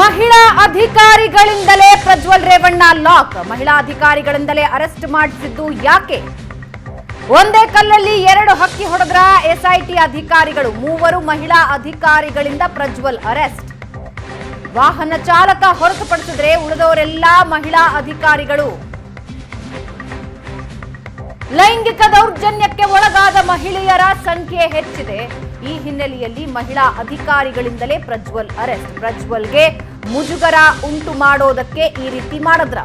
ಮಹಿಳಾ ಅಧಿಕಾರಿಗಳಿಂದಲೇ ಪ್ರಜ್ವಲ್ ರೇವಣ್ಣ ಲಾಕ್. ಮಹಿಳಾ ಅಧಿಕಾರಿಗಳಿಂದಲೇ ಅರೆಸ್ಟ್ ಮಾಡಿಸಿದ್ದು ಯಾಕೆ? ಒಂದೇ ಕಲ್ಲಲ್ಲಿ ಎರಡು ಹಕ್ಕಿ ಹೊಡೆದ್ರ ಎಸ್ಐಟಿ ಅಧಿಕಾರಿಗಳು. ಮೂವರು ಮಹಿಳಾ ಅಧಿಕಾರಿಗಳಿಂದ ಪ್ರಜ್ವಲ್ ಅರೆಸ್ಟ್. ವಾಹನ ಚಾಲಕ ಹೊರತುಪಡಿಸಿದ್ರೆ ಉಳಿದವರೆಲ್ಲ ಮಹಿಳಾ ಅಧಿಕಾರಿಗಳು. ಲೈಂಗಿಕ ದೌರ್ಜನ್ಯಕ್ಕೆ ಒಳಗಾದ ಮಹಿಳೆಯರ ಸಂಖ್ಯೆ ಹೆಚ್ಚಿದೆ. ಈ ಹಿನ್ನೆಲೆಯಲ್ಲಿ ಮಹಿಳಾ ಅಧಿಕಾರಿಗಳಿಂದಲೇ ಪ್ರಜ್ವಲ್ ಅರೆಸ್ಟ್. ಪ್ರಜ್ವಲ್ಗೆ ಮುಜುಗರ ಉಂಟು ಮಾಡೋದಕ್ಕೆ ಈ ರೀತಿ ಮಾಡಿದ್ರ.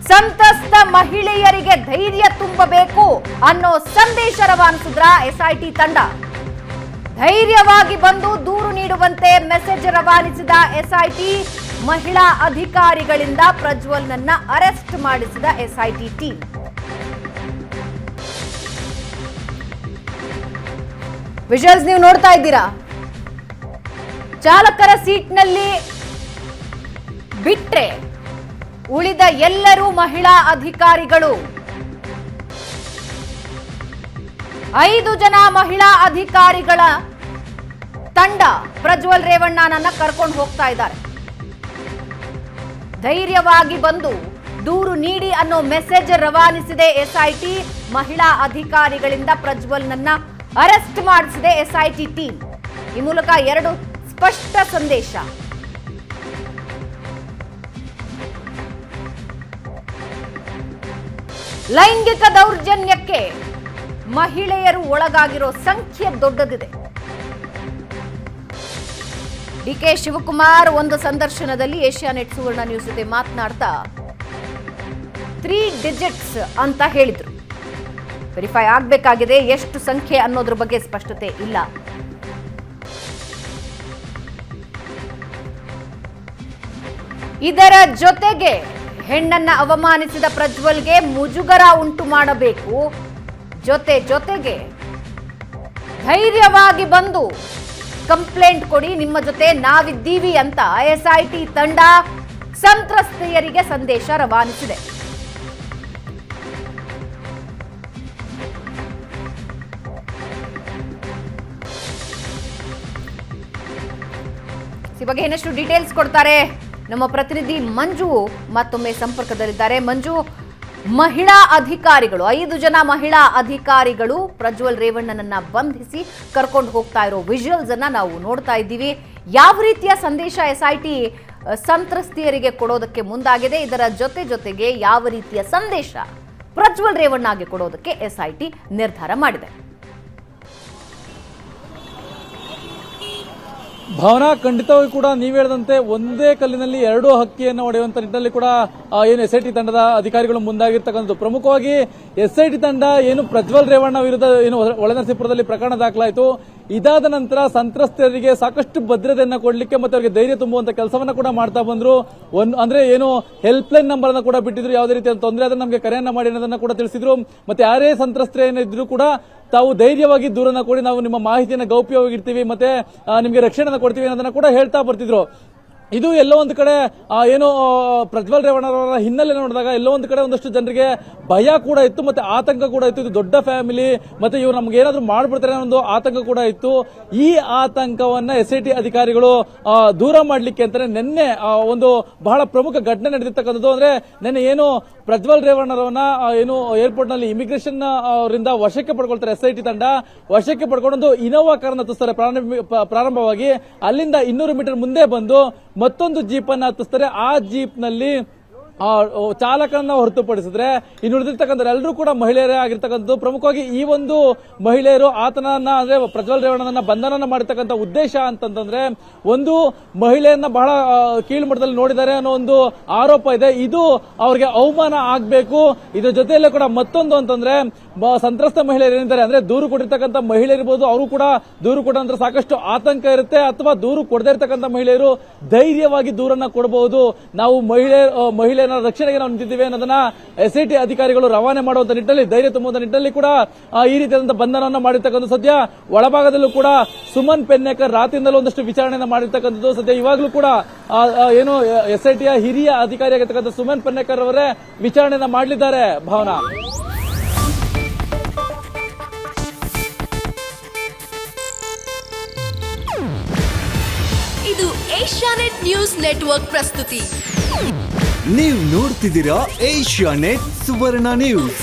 ಸಂತ್ರಸ್ತ ಮಹಿಳೆಯರಿಗೆ ಧೈರ್ಯ ತುಂಬಬೇಕು ಅನ್ನೋ ಸಂದೇಶ ರವಾನಿಸಿದ್ರ ಎಸ್ಐಟಿ ತಂಡ. ಧೈರ್ಯವಾಗಿ ಬಂದು ದೂರು ನೀಡುವಂತೆ ಮೆಸೇಜ್ ರವಾನಿಸಿದ ಎಸ್ಐಟಿ. ಮಹಿಳಾ ಅಧಿಕಾರಿಗಳಿಂದ ಪ್ರಜ್ವಲ್ನನ್ನ ಅರೆಸ್ಟ್ ಮಾಡಿಸಿದ ಎಸ್ಐಟಿ ಟೀಮ್. ವಿಜುವಲ್ಸ್ ನೀವು ನೋಡ್ತಾ ಇದ್ದೀರಾ. ಚಾಲಕರ ಸೀಟ್ನಲ್ಲಿ ಬಿಟ್ರೆ ಉಳಿದ ಎಲ್ಲರೂ ಮಹಿಳಾ ಅಧಿಕಾರಿಗಳು. 5 ಜನ ಮಹಿಳಾ ಅಧಿಕಾರಿಗಳ ತಂಡ ಪ್ರಜ್ವಲ್ ರೇವಣ್ಣನನ್ನ ಕರ್ಕೊಂಡು ಹೋಗ್ತಾ ಇದ್ದಾರೆ. ಧೈರ್ಯವಾಗಿ ಬಂದು ದೂರು ನೀಡಿ ಅನ್ನೋ ಮೆಸೇಜ್ ರವಾನಿಸಿದೆ ಎಸ್ಐಟಿ. ಮಹಿಳಾ ಅಧಿಕಾರಿಗಳಿಂದ ಪ್ರಜ್ವಲ್ನನ್ನ ಅರೆಸ್ಟ್ ಮಾಡಿಸಿದೆ ಎಸ್ಐಟಿ ಟೀಮ್. ಈ ಮೂಲಕ 2 ಸ್ಪಷ್ಟ ಸಂದೇಶ. ಲೈಂಗಿಕ ದೌರ್ಜನ್ಯಕ್ಕೆ ಮಹಿಳೆಯರು ಒಳಗಾಗಿರೋ ಸಂಖ್ಯೆ ದೊಡ್ಡದಿದೆ. ಡಿಕೆ ಶಿವಕುಮಾರ್ ಒಂದು ಸಂದರ್ಶನದಲ್ಲಿ ಏಷ್ಯಾನೆಟ್ ಸುವರ್ಣ ನ್ಯೂಸ್ ಜೊತೆ ಮಾತನಾಡ್ತಾ 3 ಡಿಜಿಟ್ಸ್ ಅಂತ ಹೇಳಿದ್ರು. ವೆರಿಫೈ ಆಗಬೇಕಾಗಿದೆ. ಎಷ್ಟು ಸಂಖ್ಯೆ ಅನ್ನೋದ್ರ ಬಗ್ಗೆ ಸ್ಪಷ್ಟತೆ ಇಲ್ಲ. ಇದರ ಜೊತೆಗೆ ಹೆಣ್ಣನ್ನ ಅವಮಾನಿಸಿದ ಪ್ರಜ್ವಲ್ಗೆ ಮುಜುಗರ ಉಂಟು ಮಾಡಬೇಕು. ಜೊತೆಗೆ ಧೈರ್ಯವಾಗಿ ಬಂದು ಕಂಪ್ಲೇಂಟ್ ಕೊಡಿ, ನಿಮ್ಮ ಜೊತೆ ನಾವಿದ್ದೀವಿ ಅಂತ ಎಸ್ಐಟಿ ತಂಡ ಸಂತ್ರಸ್ತೆಯರಿಗೆ ಸಂದೇಶ ರವಾನಿಸಿದೆ. ಈ ಬಗ್ಗೆ ಇನ್ನಷ್ಟು ಡೀಟೇಲ್ಸ್ ಕೊಡ್ತಾರೆ ನಮ್ಮ ಪ್ರತಿನಿಧಿ ಮಂಜು. ಮತ್ತೊಮ್ಮೆ ಸಂಪರ್ಕದಲ್ಲಿದ್ದಾರೆ. ಮಂಜು, ಮಹಿಳಾ ಅಧಿಕಾರಿಗಳು 5 ಜನ ಮಹಿಳಾ ಅಧಿಕಾರಿಗಳು ಪ್ರಜ್ವಲ್ ರೇವಣ್ಣನನ್ನ ಬಂಧಿಸಿ ಕರ್ಕೊಂಡು ಹೋಗ್ತಾ ಇರೋ ವಿಜುವಲ್ಸ್ ಅನ್ನ ನಾವು ನೋಡ್ತಾ ಇದ್ದೀವಿ. ಯಾವ ರೀತಿಯ ಸಂದೇಶ ಎಸ್ಐಟಿ ಸಂತ್ರಸ್ತೆಯರಿಗೆ ಕೊಡೋದಕ್ಕೆ ಮುಂದಾಗಿದೆ? ಇದರ ಜೊತೆಗೆ ಯಾವ ರೀತಿಯ ಸಂದೇಶ ಪ್ರಜ್ವಲ್ ರೇವಣ್ಣಗೆ ಕೊಡೋದಕ್ಕೆ ಎಸ್ಐಟಿ ನಿರ್ಧಾರ ಮಾಡಿದೆ? ಭಾವನಾ, ಖಂಡಿತವಾಗಿ ಕೂಡ ನೀವು ಹೇಳಿದಂತೆ ಒಂದೇ ಕಲ್ಲಿನಲ್ಲಿ 2 ಹಕ್ಕಿಯನ್ನು ಹೊಡೆಯುವಂತ ನಿಟ್ಟಿನಲ್ಲಿ ಕೂಡ ಏನು ಎಸ್ಐಟಿ ತಂಡದ ಅಧಿಕಾರಿಗಳು ಮುಂದಾಗಿರ್ತಕ್ಕಂಥದ್ದು. ಪ್ರಮುಖವಾಗಿ ಎಸ್ಐಟಿ ತಂಡ ಏನು ಪ್ರಜ್ವಲ್ ರೇವಣ್ಣ ವಿರುದ್ಧ ಏನು ಒಳನರಸೀಪುರದಲ್ಲಿ ಪ್ರಕರಣ ದಾಖಲಾಯಿತು. ಇದಾದ ನಂತರ ಸಂತ್ರಸ್ತೆಯರಿಗೆ ಸಾಕಷ್ಟು ಭದ್ರತೆಯನ್ನ ಕೊಡಲಿಕ್ಕೆ ಮತ್ತೆ ಅವರಿಗೆ ಧೈರ್ಯ ತುಂಬುವಂತ ಕೆಲಸವನ್ನ ಕೂಡ ಮಾಡ್ತಾ ಬಂದ್ರು. ಅಂದ್ರೆ ಏನು ಹೆಲ್ಪ್ ಲೈನ್ ನಂಬರ್ ಅನ್ನ ಕೂಡ ಬಿಟ್ಟಿದ್ರು. ಯಾವುದೇ ರೀತಿಯ ತೊಂದರೆ ಆದ್ರೆ ನಮಗೆ ಕರೆಯನ್ನ ಮಾಡಿ ಅನ್ನೋದನ್ನ ಕೂಡ ತಿಳಿಸಿದ್ರು. ಮತ್ತೆ ಯಾರೇ ಸಂತ್ರಸ್ತೆಯೇನಿದ್ರು ಕೂಡ ತಾವು ಧೈರ್ಯವಾಗಿ ದೂರನ್ನ ಕೊಡಿ, ನಾವು ನಿಮ್ಮ ಮಾಹಿತಿಯನ್ನು ಗೌಪ್ಯವಾಗಿರ್ತೀವಿ, ಮತ್ತೆ ನಿಮಗೆ ರಕ್ಷಣೆಯನ್ನು ಕೊಡ್ತೀವಿ ಅನ್ನೋದನ್ನ ಕೂಡ ಹೇಳ್ತಾ ಬರ್ತಿದ್ರು. ಇದು ಎಲ್ಲೋ ಒಂದು ಕಡೆ ಏನು ಪ್ರಜ್ವಲ್ ರೇವಣ್ಣರವರ ಹಿನ್ನೆಲೆ ನೋಡಿದಾಗ ಎಲ್ಲೋ ಒಂದು ಕಡೆ ಒಂದಷ್ಟು ಜನರಿಗೆ ಭಯ ಕೂಡ ಇತ್ತು, ಮತ್ತೆ ಆತಂಕ ಕೂಡ ಇತ್ತು. ಇದು ದೊಡ್ಡ ಫ್ಯಾಮಿಲಿ, ಮತ್ತೆ ಇವರು ನಮ್ಗೆ ಏನಾದ್ರು ಮಾಡ್ಬಿಡ್ತಾರೆ ಅನ್ನೋ ಒಂದು ಆತಂಕ ಕೂಡ ಇತ್ತು. ಈ ಆತಂಕವನ್ನ ಎಸ್ಐಟಿ ಅಧಿಕಾರಿಗಳು ದೂರ ಮಾಡ್ಲಿಕ್ಕೆ ಅಂತಾನೆ ನಿನ್ನೆ ಒಂದು ಬಹಳ ಪ್ರಮುಖ ಘಟನೆ ನಡೆದಿರ್ತಕ್ಕಂಥದ್ದು. ಅಂದ್ರೆ ನಿನ್ನೆ ಏನು ಪ್ರಜ್ವಲ್ ರೇವಣ್ಣರವನ್ನ ಏನು ಏರ್ಪೋರ್ಟ್ ನಲ್ಲಿ ಇಮಿಗ್ರೇಷನ್ ಅವರಿಂದ ವಶಕ್ಕೆ ಪಡ್ಕೊಳ್ತಾರೆ ಎಸ್ಐಟಿ ತಂಡ. ವಶಕ್ಕೆ ಪಡ್ಕೊಂಡು ಇನೋವಾ ಕಾರನ್ನ ಹತ್ತಿಸ್ತಾರೆ ಪ್ರಾರಂಭವಾಗಿ. ಅಲ್ಲಿಂದ 200 ಮೀಟರ್ ಮುಂದೆ ಬಂದು ಮತ್ತೊಂದು ಜೀಪ್ ಅನ್ನು ಹತ್ತಿಸ್ತಾರೆ. ಆ ಜೀಪ್ ನಲ್ಲಿ ಚಾಲಕನನ್ನ ಹೊರತುಪಡಿಸಿದ್ರೆ ಇನ್ನು ಉಳಿದಿರ್ತಕ್ಕಂಥ ಎಲ್ಲರೂ ಕೂಡ ಮಹಿಳೆಯರೇ ಆಗಿರ್ತಕ್ಕಂಥದ್ದು. ಪ್ರಮುಖವಾಗಿ ಈ ಒಂದು ಮಹಿಳೆಯರು ಆತನನ್ನ ಅಂದ್ರೆ ಪ್ರಜ್ವಲ್ ರೇವಣ್ಣನನ್ನ ಬಂಧನ ಮಾಡಿರ್ತಕ್ಕಂಥ ಉದ್ದೇಶ ಅಂತಂದ್ರೆ ಒಂದು ಮಹಿಳೆಯನ್ನ ಬಹಳ ಕೀಳ್ಮಟ್ಟದಲ್ಲಿ ನೋಡಿದ್ದಾರೆ ಅನ್ನೋ ಒಂದು ಆರೋಪ ಇದೆ. ಇದು ಅವರಿಗೆ ಅವಮಾನ ಆಗ್ಬೇಕು. ಇದ್ರ ಜೊತೆಯಲ್ಲೇ ಕೂಡ ಮತ್ತೊಂದು ಅಂತಂದ್ರೆ ಸಂತ್ರಸ್ತ ಮಹಿಳೆಯರು ಏನಿದ್ದಾರೆ ಅಂದ್ರೆ ದೂರು ಕೊಟ್ಟಿರ್ತಕ್ಕಂಥ ಮಹಿಳೆ ಇರಬಹುದು, ಅವರು ಕೂಡ ದೂರು ಕೊಡ ನಂತರ ಸಾಕಷ್ಟು ಆತಂಕ ಇರುತ್ತೆ. ಅಥವಾ ದೂರು ಕೊಡದೇ ಇರ್ತಕ್ಕಂಥ ಮಹಿಳೆಯರು ಧೈರ್ಯವಾಗಿ ದೂರನ್ನ ಕೊಡಬಹುದು. ನಾವು ಮಹಿಳೆಯರ ರಕ್ಷಣೆಗೆ ನಾವು ನಿಂತಿದ್ದೇವೆ ಅನ್ನೋದನ್ನ ಎಸ್ಐಟಿ ಅಧಿಕಾರಿಗಳು ರವಾನೆ ಮಾಡುವಂತ ನಿಟ್ಟಿನಲ್ಲಿ, ಧೈರ್ಯ ತುಂಬುವಂತ ನಿಟ್ಟಿನಲ್ಲಿ ಕೂಡ ಈ ರೀತಿಯಾದಂತಹ ಬಂಧನವನ್ನು ಮಾಡಿರ್ತಕ್ಕಂಥ. ಸದ್ಯ ಒಳಭಾಗದಲ್ಲೂ ಕೂಡ ಸುಮನ್ ಪೆನ್ನೇಕರ್ ರಾತ್ರಿಯಿಂದಲೂ ಒಂದಷ್ಟು ವಿಚಾರಣೆಯನ್ನು ಮಾಡಿರ್ತಕ್ಕಂಥದ್ದು. ಸದ್ಯ ಇವಾಗಲೂ ಕೂಡ ಏನು ಎಸ್ಐಟಿಯ ಹಿರಿಯ ಅಧಿಕಾರಿಯಾಗಿರ್ತಕ್ಕಂಥ ಸುಮನ್ ಪೆನ್ನೇಕರ್ ಅವರೇ ವಿಚಾರಣೆಯನ್ನ ಮಾಡಲಿದ್ದಾರೆ. ಭಾವನಾ, ಇದು ಏಷ್ಯಾನೆಟ್ ನ್ಯೂಸ್ ನೆಟ್ವರ್ಕ್ ಪ್ರಸ್ತುತಿ. ನೀವು ನೋಡ್ತಿದ್ದೀರಾ ಏಷ್ಯಾನೆಟ್ ಸುವರ್ಣ ನ್ಯೂಸ್.